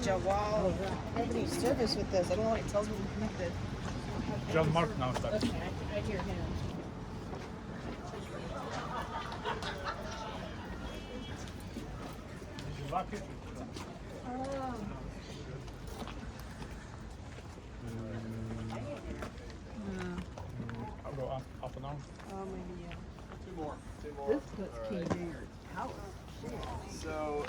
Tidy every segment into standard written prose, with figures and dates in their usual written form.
Jawal. I have any service with this. I don't know why it tells me I'm connected. John Mark now starts. Okay, I hear him. Did you lock it? I'll go up and down. Oh, maybe, yeah. Two more. This puts King James power. So,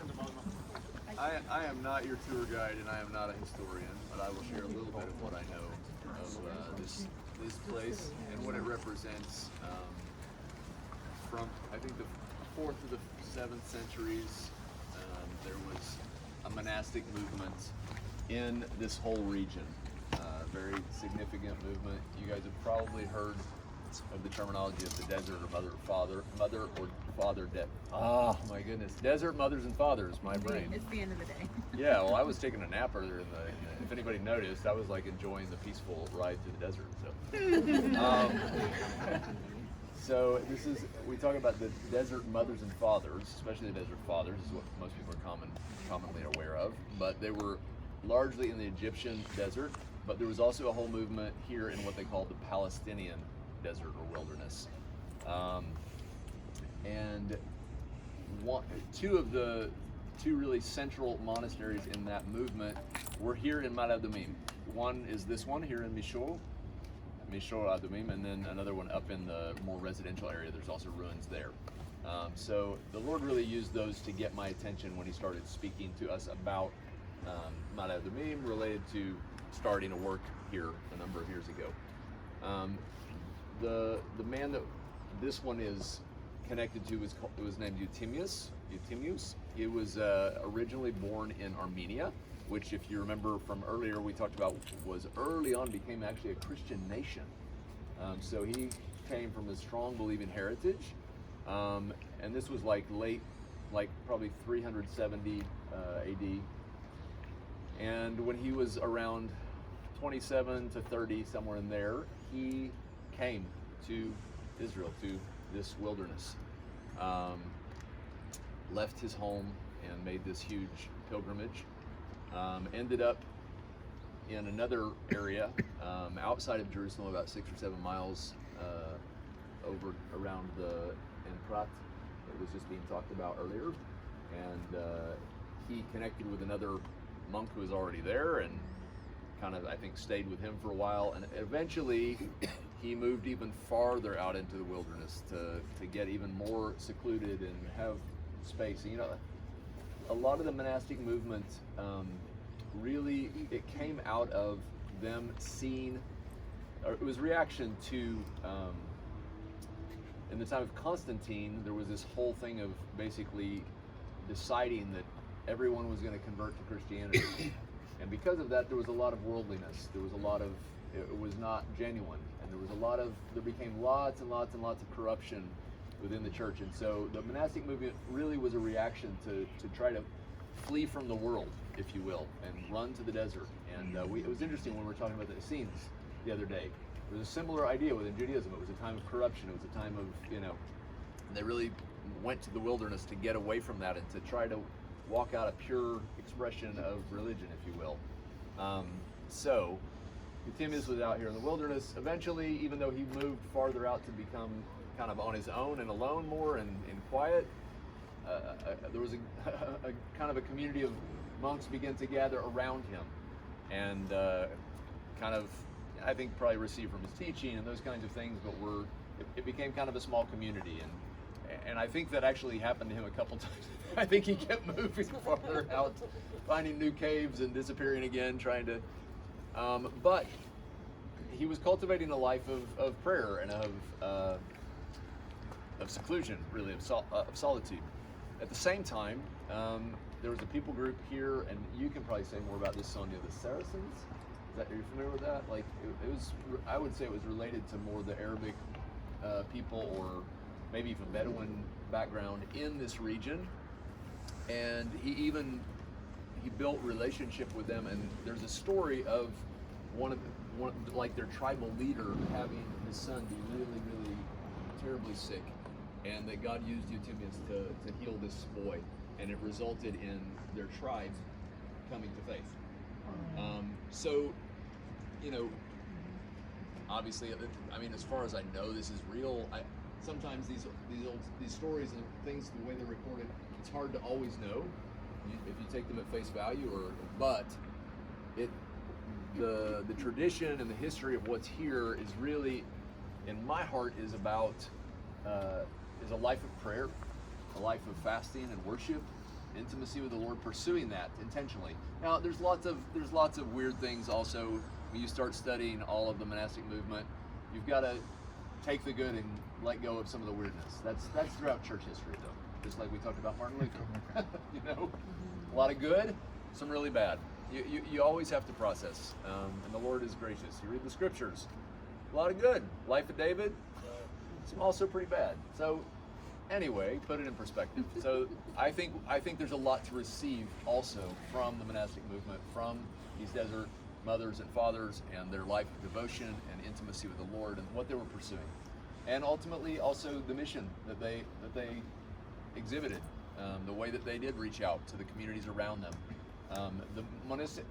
I am not your tour guide and I am not a historian, but I will share a little bit of what I know of this place and what it represents from, I think, the 4th to the 7th centuries. There was a monastic movement in this whole region. Very significant movement. You guys have probably heard of the terminology of the desert or mother or father debt. Oh my goodness, desert mothers and fathers. My brain. It's the end of the day. Yeah, well, I was taking a nap earlier in the if anybody noticed, I was like enjoying the peaceful ride through the desert. So this is, we talk about the desert mothers and fathers, especially the desert fathers is what most people are commonly aware of, but they were largely in the Egyptian desert, but there was also a whole movement here in what they call the Palestinian desert or wilderness. And two really central monasteries in that movement were here in Mishor Adumim. One is this one here in Mishor Adumim, and then another one up in the more residential area. There's also ruins there. So the Lord really used those to get my attention when he started speaking to us about Mishor Adumim related to starting a work here a number of years ago. The man that this one is connected to was named Euthymius. He was originally born in Armenia, which, if you remember from earlier, we talked about was early on became actually a Christian nation. So he came from a strong believing heritage, and this was like probably 370 AD. And when he was around 27 to 30, somewhere in there, he came to Israel, to this wilderness, left his home and made this huge pilgrimage, ended up in another area outside of Jerusalem, about 6 or 7 miles over around the Prat that was just being talked about earlier, and he connected with another monk who was already there and kind of, I think, stayed with him for a while, and eventually he moved even farther out into the wilderness to get even more secluded and have space. And, you know, a lot of the monastic movement really, it came out of them seeing, or it was reaction to, in the time of Constantine, there was this whole thing of basically deciding that everyone was going to convert to Christianity. And because of that, there was a lot of worldliness. There was a lot of, it was not genuine. And there became lots and lots and lots of corruption within the church. And so the monastic movement really was a reaction to try to flee from the world, if you will, and run to the desert. And it was interesting when we were talking about the Essenes the other day. There was a similar idea within Judaism. It was a time of corruption. It was a time of, they really went to the wilderness to get away from that and to try to walk out a pure expression of religion, if you will. So Euthymius was out here in the wilderness. Eventually, even though he moved farther out to become kind of on his own and alone more and quiet, there was a kind of a community of monks began to gather around him and kind of, I think, probably received from his teaching and those kinds of things, but it became kind of a small community. And I think that actually happened to him a couple times. I think he kept moving farther out, finding new caves and disappearing again, trying to, but he was cultivating a life of prayer and of seclusion, really, of solitude. At the same time, there was a people group here, and you can probably say more about this, Sonia, the Saracens. Are you familiar with that? Like, it was, I would say it was related to more the Arabic people, or maybe even Bedouin background in this region. And he built relationship with them, and there's a story of one like their tribal leader having his son be really, really terribly sick, and that God used Euthymius to heal this boy, and it resulted in their tribe coming to faith. So, you know, obviously, I mean, as far as I know, this is real. Sometimes these stories and things, the way they're recorded, it's hard to always know if you take them at face value, but the tradition and the history of what's here is really, in my heart, is about is a life of prayer, a life of fasting and worship, intimacy with the Lord, pursuing that intentionally. Now, there's lots of weird things also. When you start studying all of the monastic movement, you've got to take the good and let go of some of the weirdness. That's throughout church history, though. Just like we talked about Martin Luther. You know, a lot of good, some really bad. You always have to process, and the Lord is gracious. You read the scriptures, a lot of good. Life of David, some also pretty bad. So, anyway, put it in perspective. So I think there's a lot to receive also from the monastic movement, from these desert mothers and fathers and their life of devotion and intimacy with the Lord and what they were pursuing, and ultimately also the mission that they exhibited, the way that they did reach out to the communities around them. The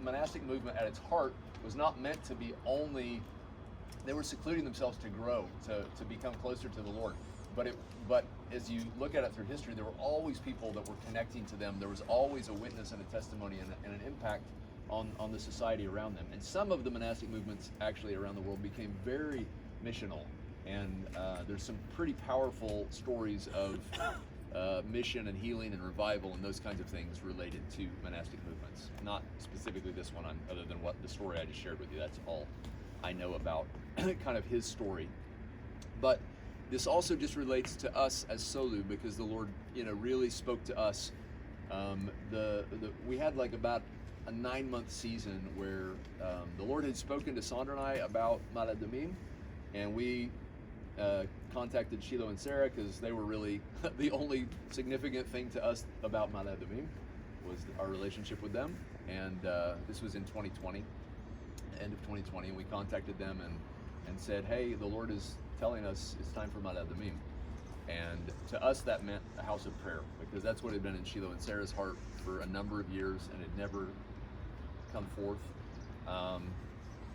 monastic movement at its heart was not meant to be only, they were secluding themselves to grow, to become closer to the Lord. But as you look at it through history, there were always people that were connecting to them. There was always a witness and a testimony and an impact on the society around them. And some of the monastic movements actually around the world became very missional. And there's some pretty powerful stories of mission and healing and revival and those kinds of things related to monastic movements. Not specifically this one, other than what the story I just shared with you. That's all I know about kind of his story. But this also just relates to us as Solu, because the Lord, really spoke to us. We had like about a 9-month season where the Lord had spoken to Sandra and I about Mishor Adumim, and we contacted Shiloh and Sarah because they were really the only significant thing to us about Mishor Adumim was our relationship with them. And this was in 2020, end of 2020, and we contacted them and said, hey, the Lord is telling us it's time for Mishor Adumim. And to us that meant a house of prayer, because that's what had been in Shiloh and Sarah's heart for a number of years and had never come forth.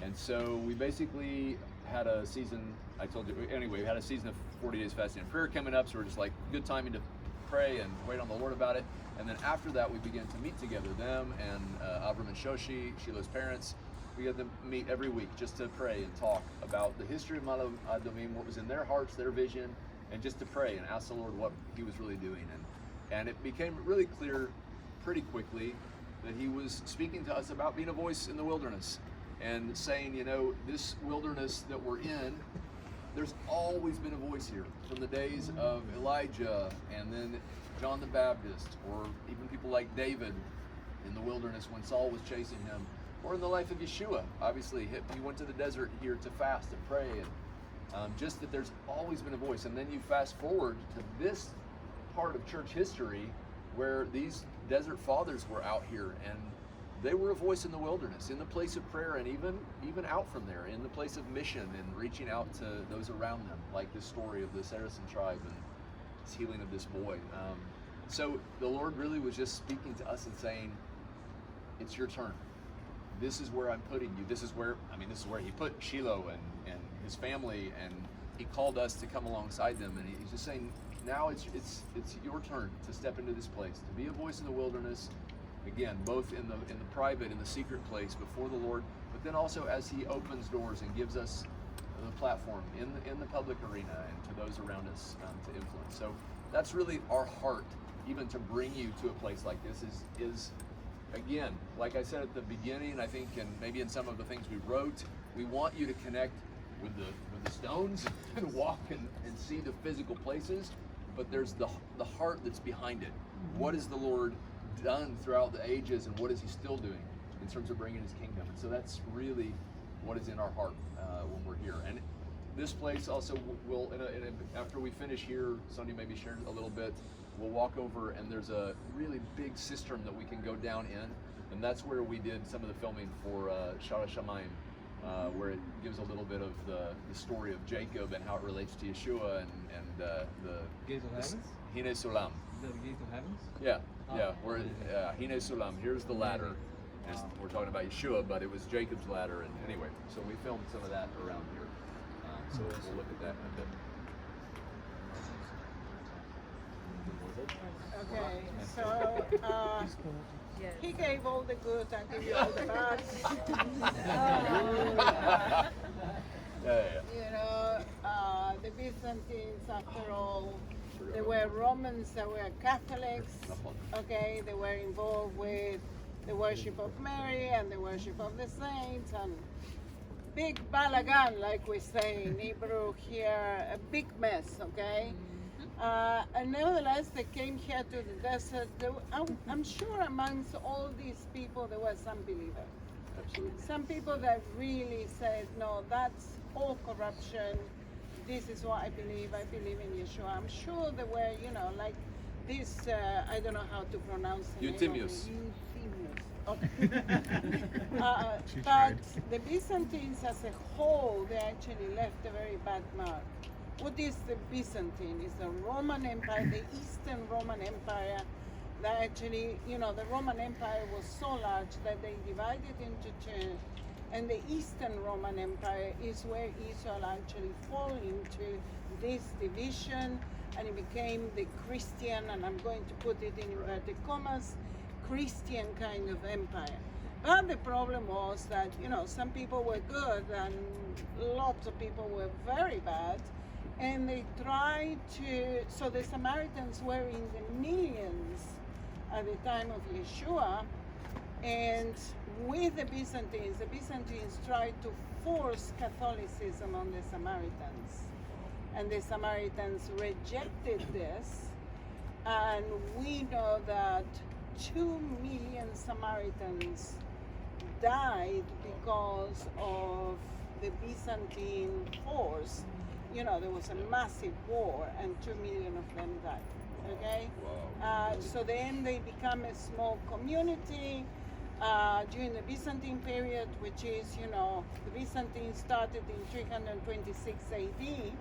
And so we basically had a season, I told you, anyway, we had a season of 40 days fasting and prayer coming up, so we're just like, good timing to pray and wait on the Lord about it. And then after that, we began to meet together, them and Avram and Shoshi, Shiloh's parents. We got them meet every week just to pray and talk about the history of Mishor Adumim, what was in their hearts, their vision, and just to pray and ask the Lord what he was really doing. And it became really clear pretty quickly that he was speaking to us about being a voice in the wilderness and saying, this wilderness that we're in, there's always been a voice here from the days of Elijah and then John the Baptist, or even people like David in the wilderness when Saul was chasing him, or in the life of Yeshua. Obviously, he went to the desert here to fast and pray, and just that there's always been a voice. And then you fast forward to this part of church history where these desert fathers were out here, and they were a voice in the wilderness, in the place of prayer, and even out from there, in the place of mission and reaching out to those around them, like the story of the Saracen tribe and this healing of this boy. So the Lord really was just speaking to us and saying, it's your turn. This is where I'm putting you. This is where he put Shiloh and his family, and he called us to come alongside them. And he's just saying, now it's your turn to step into this place, to be a voice in the wilderness, again, both in the private, in the secret place before the Lord, but then also as he opens doors and gives us the platform in the public arena and to those around us to influence. So that's really our heart, even to bring you to a place like this is again, like I said at the beginning, I think, and maybe in some of the things we wrote, we want you to connect with the stones and walk and see the physical places, but there's the heart that's behind it. What has the Lord done throughout the ages, and what is he still doing in terms of bringing his kingdom? And so that's really what is in our heart when we're here. And this place also will, after we finish here, Sonia maybe shared a little bit, we'll walk over, and there's a really big cistern that we can go down in, and that's where we did some of the filming for Shara Shamayim, where it gives a little bit of the story of Jacob and how it relates to Yeshua and the Gates of heavens? Hine Sulam. The gates of heavens? Yeah, where Hine Sulam, here's the ladder. And we're talking about Yeshua, but it was Jacob's ladder. And anyway, so we filmed some of that around here. So we'll look at that in a bit. Okay, so he gave all the good, I give you all the bad. You know, the Byzantines, after all, they were Romans, they were Catholics. Okay, they were involved with the worship of Mary and the worship of the saints, and big balagan, like we say in Hebrew here, a big mess, okay? And nevertheless, they came here to the desert. I'm sure amongst all these people there were some believers. Absolutely. Some people that really said, no, that's all corruption. This is what I believe in Yeshua. I'm sure there were, you know, like this, I don't know how to pronounce it. Euthymius. Okay. But the Byzantines as a whole, they actually left a very bad mark. What is the Byzantine? It's the Roman Empire, the Eastern Roman Empire, that actually, you know, the Roman Empire was so large that they divided into two, and the Eastern Roman Empire is where Israel actually fall into this division, and it became the Christian, and I'm going to put it in inverted commas, Christian kind of empire. But the problem was that, you know, some people were good and lots of people were very bad. And they tried to, so the Samaritans were in the millions at the time of Yeshua. And with the Byzantines tried to force Catholicism on the Samaritans. And the Samaritans rejected this. And we know that 2 million Samaritans died because of the Byzantine force. You know, there was a massive war and 2 million of them died, okay? Wow. So then they become a small community during the Byzantine period, which is, you know, the Byzantine started in 326 AD,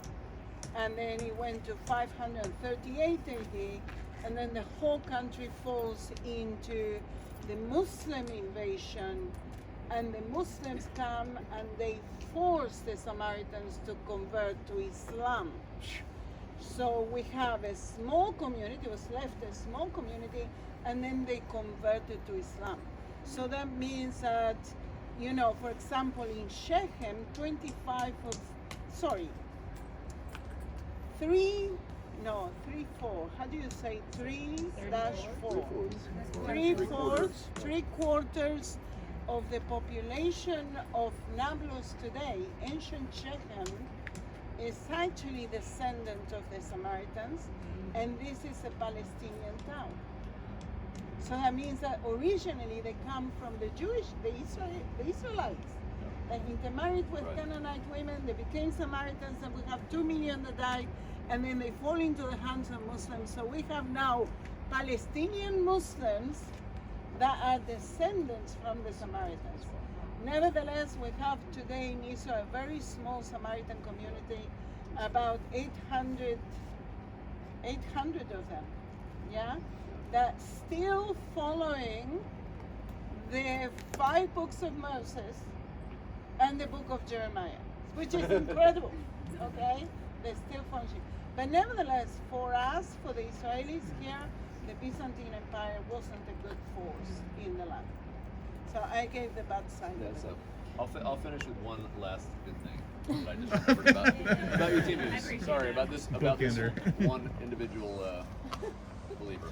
and then it went to 538 AD, and then the whole country falls into the Muslim invasion, and the Muslims come and they force the Samaritans to convert to Islam. So we have a small community, was left a small community, and then they converted to Islam. So that means that, you know, for example, in Shechem, 4. How do you say 3-4? 3/4 of the population of Nablus today, ancient Shechem, is actually descendant of the Samaritans, and this is a Palestinian town. So that means that originally they come from the Israelites. They intermarried with Canaanite women, they became Samaritans, and we have 2 million that died, and then they fall into the hands of Muslims. So we have now Palestinian Muslims that are descendants from the Samaritans. Nevertheless, we have today in Israel a very small Samaritan community, about 800 of them, yeah, that still following the 5 books of Moses and the book of Jeremiah, which is incredible, okay? They're still functioning. But nevertheless, for us, for the Israelis here, the Byzantine Empire wasn't a good force in the land. So I gave the bad side of it. I'll finish with one last good thing that I just remembered about Euthymius. Sorry about this one individual believer.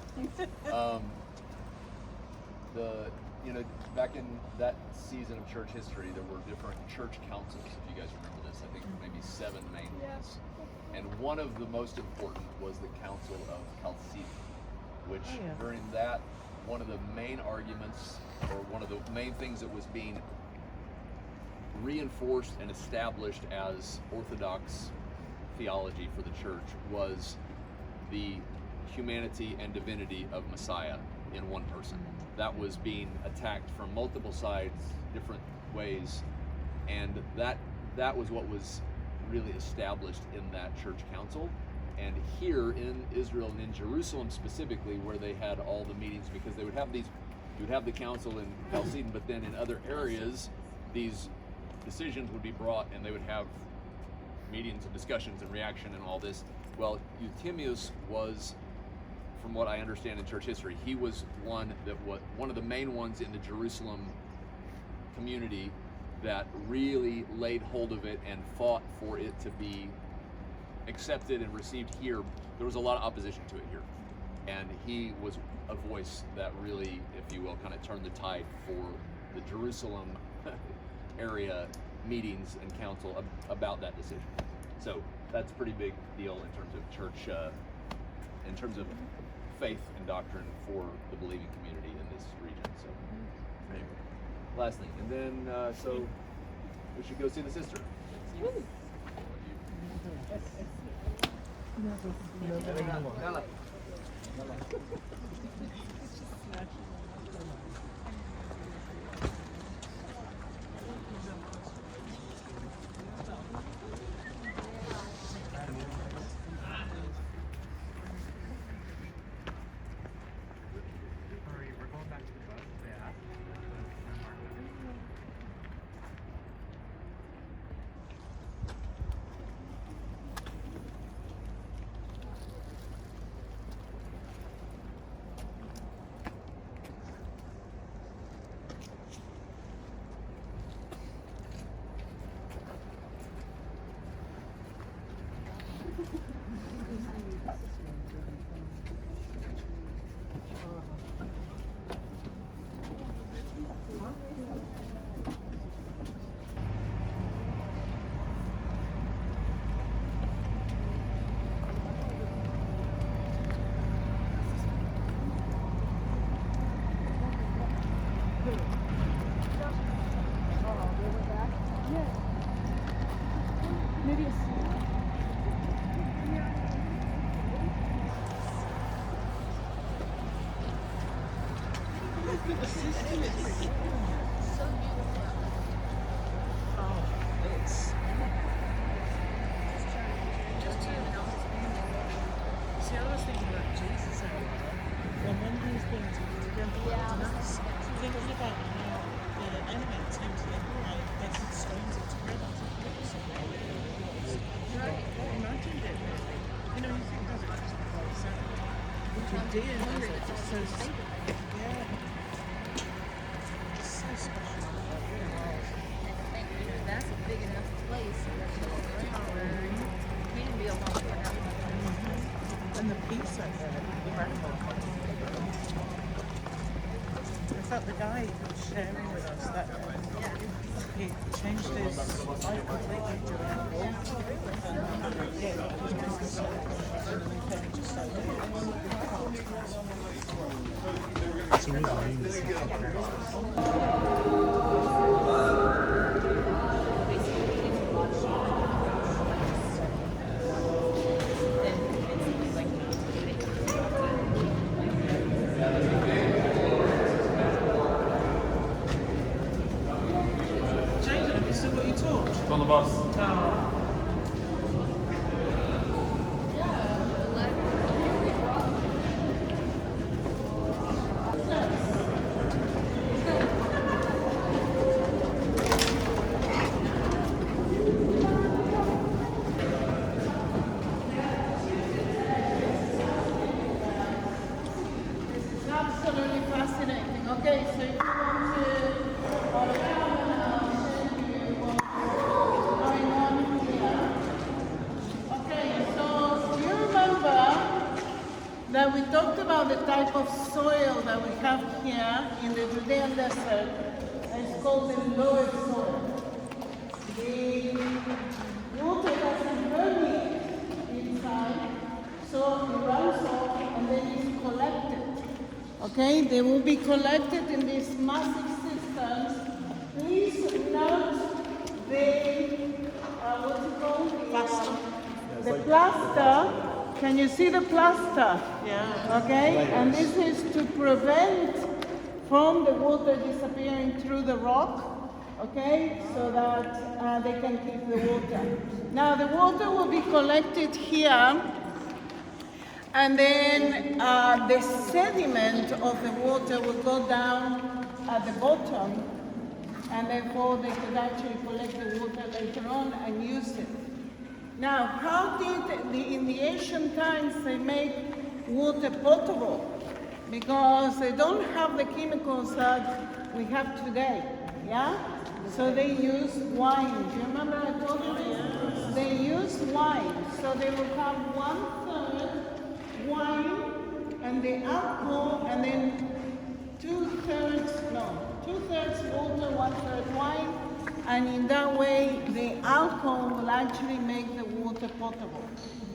Back in that season of church history, there were different church councils. If you guys remember this, I think maybe 7 main ones. And one of the most important was the Council of Chalcedon, which during that, one of the main arguments, or one of the main things that was being reinforced and established as orthodox theology for the church was the humanity and divinity of Messiah in one person. That was being attacked from multiple sides, different ways, and that was what was really established in that church council. And here in Israel and in Jerusalem specifically, where they had all the meetings, because they would have these, you would have the council in Chalcedon, but then in other areas, these decisions would be brought, and they would have meetings and discussions and reaction and all this. Well, Euthymius was, from what I understand in church history, he was one of the main ones in the Jerusalem community that really laid hold of it and fought for it to be accepted and received here. There was a lot of opposition to it here, and he was a voice that really, if you will, kind of turned the tide for the Jerusalem area meetings and council about that decision. So that's a pretty big deal in terms of church, in terms of faith and doctrine for the believing community in this region. So anyway, last thing, and then so we should go see the sister. That's a big enough place. Can be a long way out. And the pizza incredible. In fact, the guy who was sharing with us that he changed his life completely during the war. And yeah, he was business so and then he came to On the bus. Absolutely fascinating. Okay, so if you want to going on here. Okay, so do you remember that we talked about the type of soil that we have here in the Judean desert? It's called the lower soil. The water doesn't permeate inside, so it runs off and then it's collected. Okay, they will be collected in these massive systems. Please note what's it called? Plaster. The plaster. Can you see the plaster? Yeah. Okay, and this is to prevent from the water disappearing through the rock okay, so that they can keep the water. Now the water will be collected here, and then the sediment of the water will go down at the bottom, and therefore they could actually collect the water later on and use it. Now, how did in the ancient times they make water potable? Because they don't have the chemicals that we have today, yeah? So they use wine. Do you remember I told you this? They use wine. So they will have 1/3 wine and the alcohol, and then 2/3 water, 1/3 wine, and in that way the alcohol will actually make the water potable.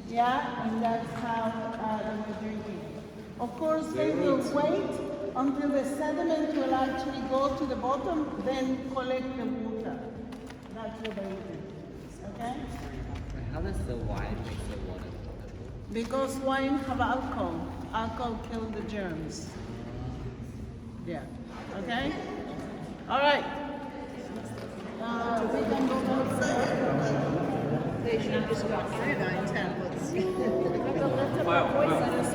Yeah, and that's how they were drinking it. Of course, they will wait until the sediment will actually go to the bottom, then collect the water. That's what they do. Okay? How does the wine make the water potable? Because wine have alcohol. Alcohol kills the germs. Yeah. Okay? All right. We can go outside. They should have just got iodine tablets.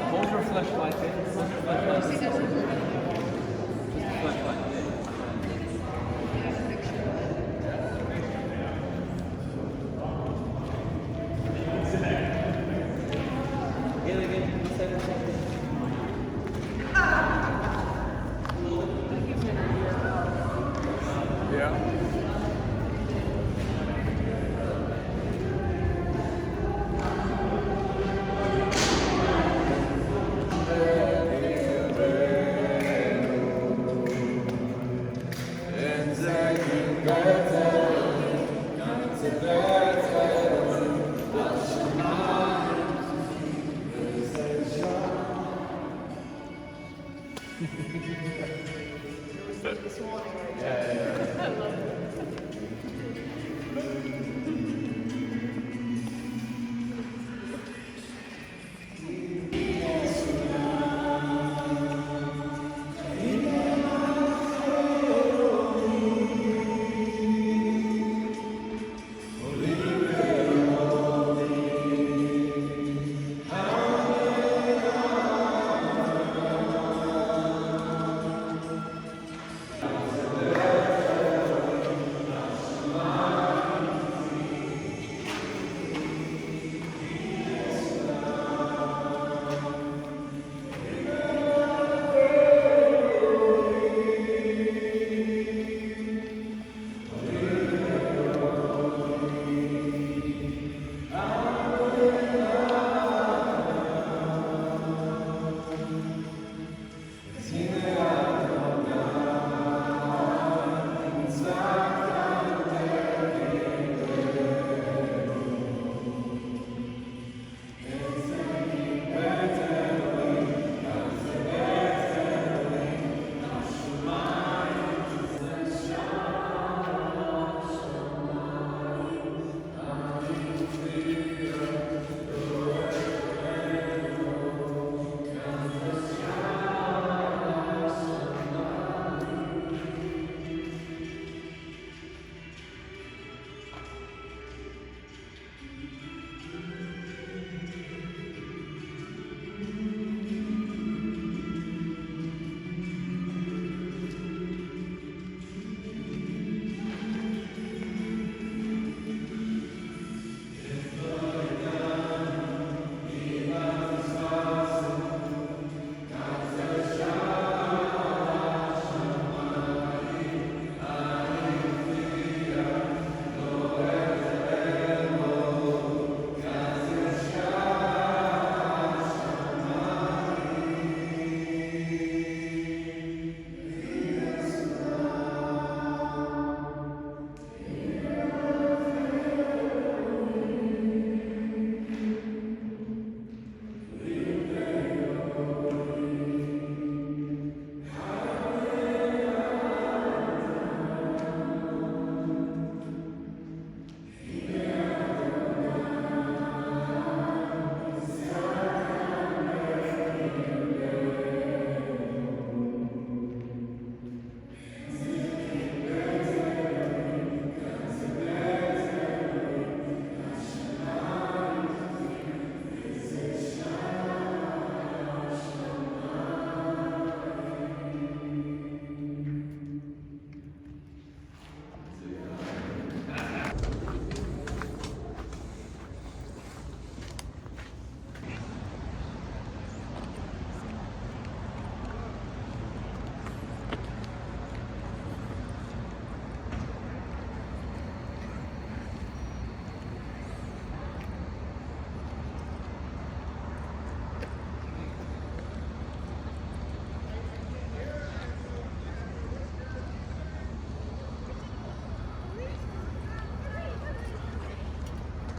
Hold your flashlight in. Hold your flashlight in. Flashlight.